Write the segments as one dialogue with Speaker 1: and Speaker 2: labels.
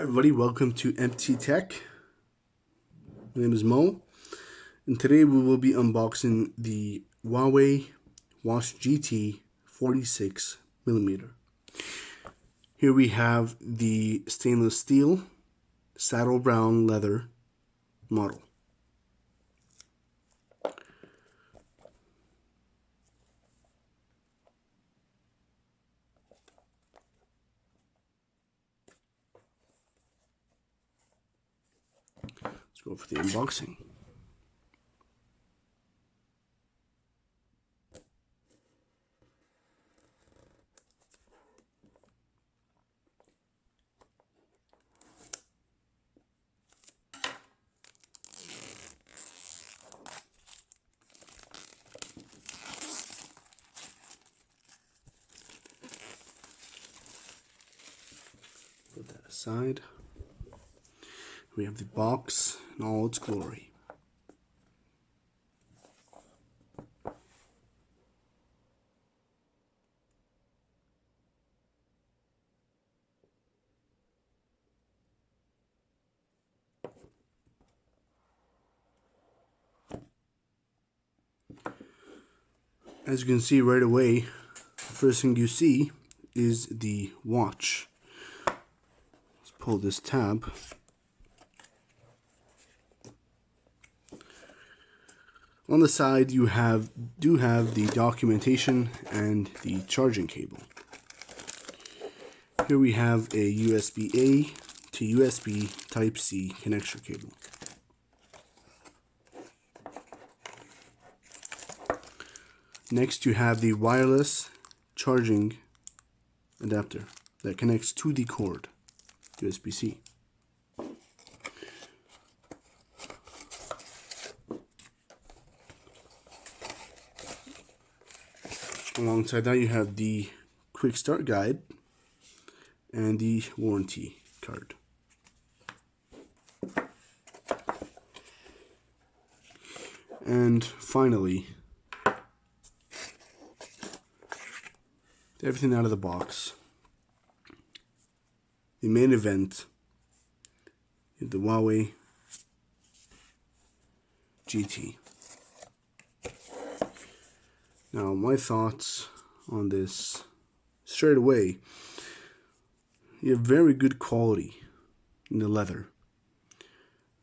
Speaker 1: Everybody, welcome to MT Tech. My name is Mo, and today we will be unboxing the Huawei Watch GT 46mm. Here we have the stainless steel saddle brown leather model. Let's go for the unboxing. Put that aside. We have the box in all its glory. As you can see right away, the first thing you see is the watch. Let's pull this tab. On the side, you do have the documentation and the charging cable. Here we have a USB-A to USB Type-C connection cable. Next, you have the wireless charging adapter that connects to the cord, USB-C. Alongside that, you have the quick start guide and the warranty card. And finally, everything out of the box. The main event, the Huawei GT. Now, my thoughts on this straight away. You have very good quality in the leather.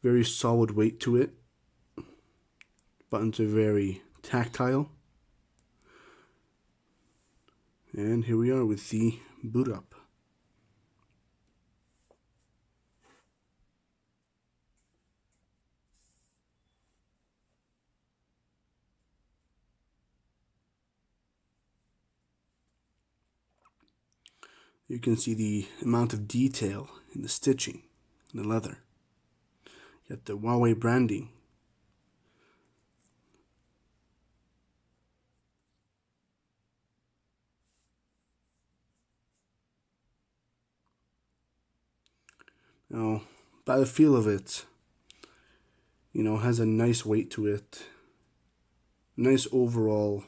Speaker 1: Very solid weight to it. Buttons are very tactile. And here we are with the boot up. You can see the amount of detail in the stitching in the leather. You got the Huawei branding. Now, by the feel of it, has a nice weight to it. Nice overall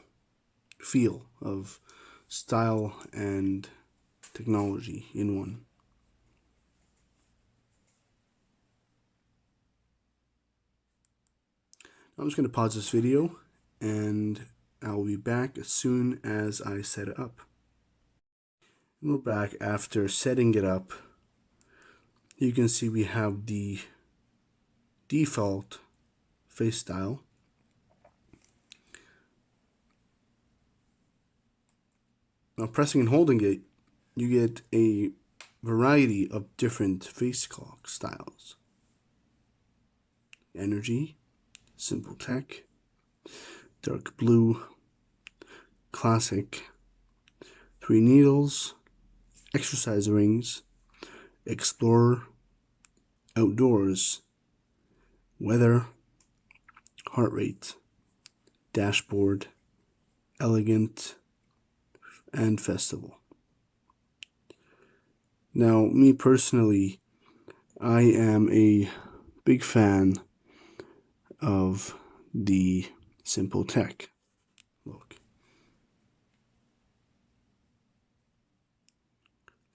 Speaker 1: feel of style and technology in one. I'm just going to pause this video and I'll be back as soon as I set it up. And we're back after setting it up. You can see we have the default face style. Now pressing and holding it, you get a variety of different face clock styles. Energy, Simple Tech, Dark Blue, Classic, 3 needles, Exercise rings, Explorer, Outdoors, Weather, Heart rate, Dashboard, Elegant, and Festival. Now, me personally, I am a big fan of the Simple Tech look.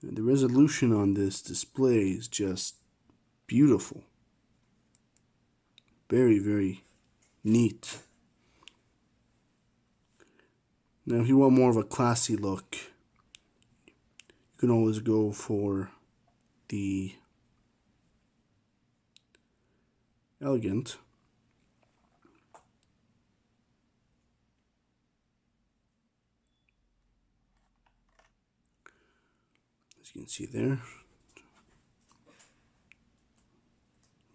Speaker 1: And the resolution on this display is just beautiful. Very, very neat. Now, if you want more of a classy look, you can always go for the elegant. As you can see there.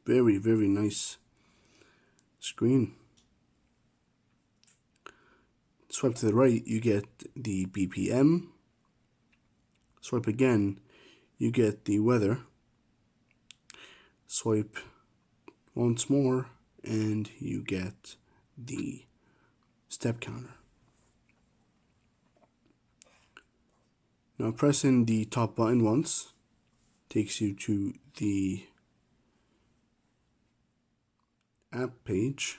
Speaker 1: Very, very nice screen. Swipe to the right, you get the BPM. Swipe again, you get the weather. Swipe once more, and you get the step counter. Now pressing the top button once takes you to the app page.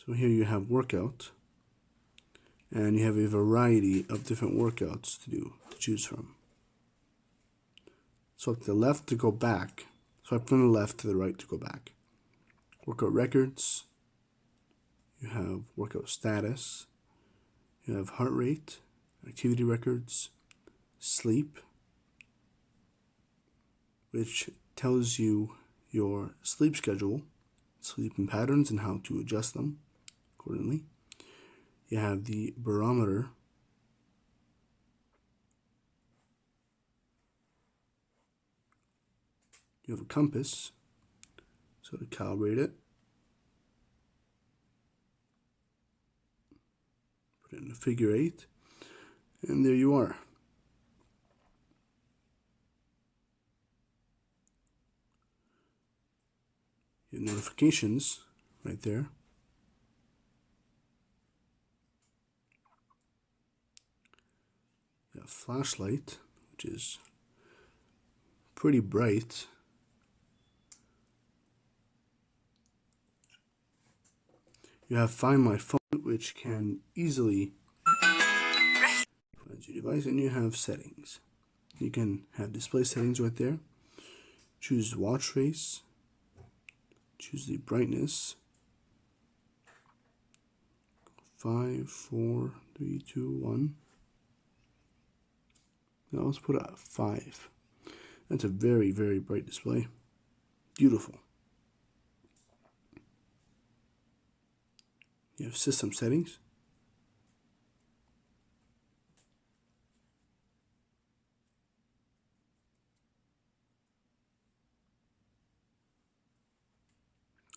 Speaker 1: So here you have workout, and you have a variety of different workouts to choose from. Swipe to the left to go back. Swipe from the left to the right to go back. Workout records. You have workout status. You have heart rate, activity records, sleep, which tells you your sleep schedule, sleeping patterns, and how to adjust them accordingly. You have the barometer. You have a compass, so to calibrate it. Put it in a figure 8, and there you are. Your notifications right there. You have flashlight, which is pretty bright. You have Find My Phone, which can easily find your device, and you have settings. You can have display settings right there. Choose watch face. Choose the brightness. 5, 4, 3, 2, 1. Now let's put a 5. That's a very, very bright display. Beautiful. You have system settings.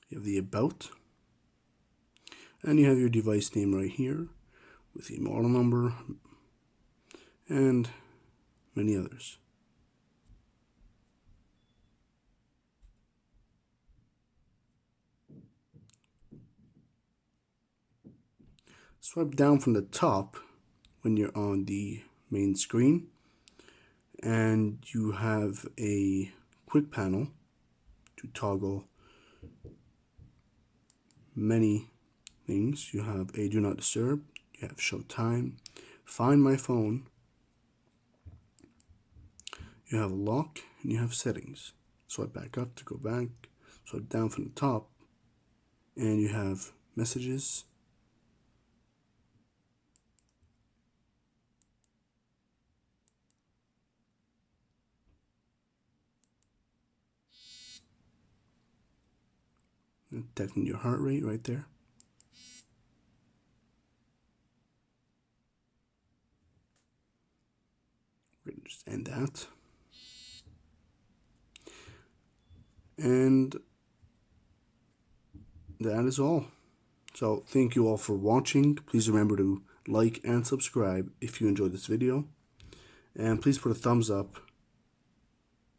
Speaker 1: You have the about. And you have your device name right here with the model number and many others. Swipe down from the top when you're on the main screen, and you have a quick panel to toggle many things. You have a do not disturb, you have show time, find my phone, you have lock, and you have settings. Swipe back up to go back, swipe down from the top, and you have messages, detecting your heart rate right there. We're going to just end that. And that is all. So thank you all for watching. Please remember to like and subscribe if you enjoyed this video. And please put a thumbs up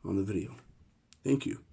Speaker 1: on the video. Thank you.